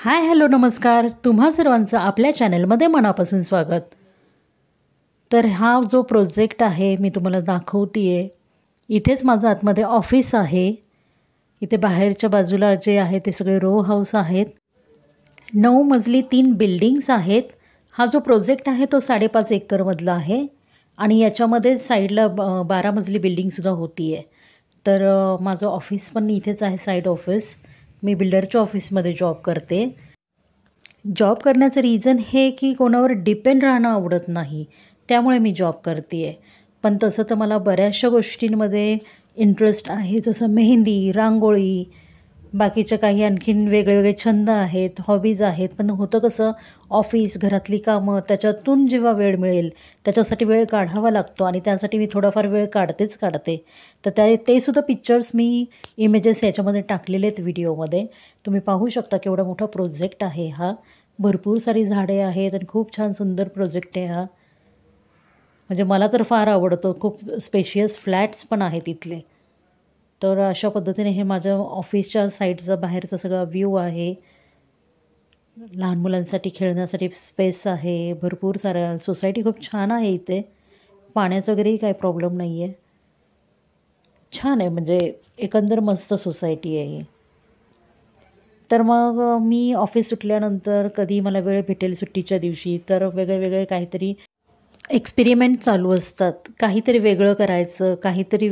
Hi hello नमस्कार, तुम्हा सर्वांचं आपल्या चॅनलमध्ये मनापासून स्वागत। तर हा जो प्रोजेक्ट आहे मी तुम्हाला दाखवते आहे, इथेच माझं आतमध्ये ऑफिस आहे। इथे बाहेरच्या बाजूला जे आहे ते सगळे रो हाऊस आहेत। 9 मजली 3 बिल्डिंग्स आहेत। हा जो प्रोजेक्ट आहे तो 5.5 एकरमधला आहे आणि याच्यामध्ये साईडला 12 मजली बिल्डिंगसुद्धा होती आहे। तर माझं ऑफिस पण इथेच आहे, साईड ऑफिस। मी बिल्डरच्या ऑफिसमध्ये जॉब करते। जॉब करण्याचं रीझन हे की कोणावर डिपेंड राहणं आवडत नाही, त्यामुळे मी जॉब करते आहे। पण तसं तर मला बऱ्याचशा गोष्टींमध्ये इंटरेस्ट आहे, जसं मेहंदी, रांगोळी, बाकीच्या काही आणखीन वेगवेगळे छंद आहेत, हॉबीज आहेत। पण होतं कसं, ऑफिस, घरातली कामं, त्याच्यातून जेव्हा वेळ मिळेल त्याच्यासाठी वेळ काढावा लागतो आणि त्यासाठी मी थोडाफार वेळ काढते। तर ते सुद्धा पिक्चर्स मी इमेजेस याच्यामध्ये टाकलेले आहेत व्हिडिओमध्ये। तुम्ही पाहू शकता केवढा मोठा प्रोजेक्ट आहे हा। भरपूर सारी झाडे आहेत आणि खूप छान सुंदर प्रोजेक्ट आहे हा। म्हणजे मला तर फार आवडतो। खूप स्पेशियस फ्लॅट्स पण आहेत इथले। तर अशा पद्धतीने हे माझ्या ऑफिसच्या साईडचा बाहेरचा सगळा व्ह्यू आहे। लहान मुलांसाठी खेळण्यासाठी स्पेस आहे, भरपूर साऱ्या। सोसायटी खूप छान आहे इथे, पाण्याचं वगैरेही काही प्रॉब्लेम नाही आहे। छान आहे, म्हणजे एकंदर मस्त सोसायटी आहे ही। तर मग मी ऑफिस सुटल्यानंतर कधी मला वेळ भेटेल सुट्टीच्या दिवशी तर वेगळे काहीतरी एक्सपेरिमेंट चालू असतात। काहीतरी वेगळं करायचं, काहीतरी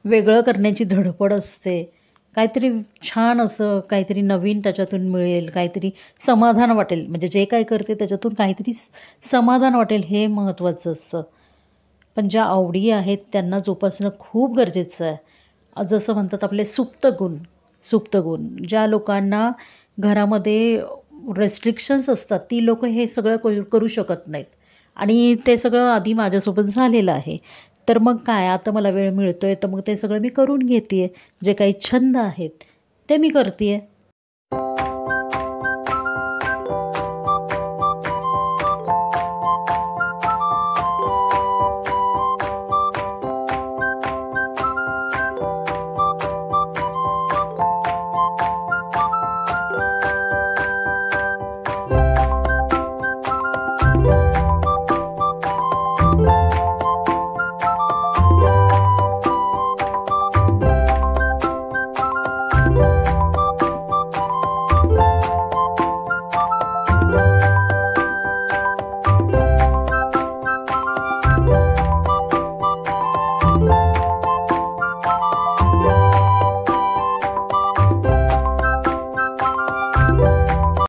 वेगळं करण्याची धडपड असते। काहीतरी छान असं काहीतरी नवीन त्याच्यातून मिळेल, काहीतरी समाधान वाटेल। म्हणजे जे काही करते त्याच्यातून काहीतरी समाधान वाटेल, हे महत्त्वाचं असतं। पण ज्या आवडी आहेत त्यांना जोपासणं खूप गरजेचं आहे। जसं म्हणतात आपले सुप्त गुण ज्या लोकांना घरामध्ये रेस्ट्रिक्शन्स असतात, ती लोकं हे सगळं करू शकत नाहीत आणि ते सगळं आधी माझ्यासोबत झालेलं आहे। तर मग काय, आता मला वेळ मिळतो आहे तर मग ते सगळं मी करून घेते आहे। जे काही छंद आहेत ते मी करते आहे।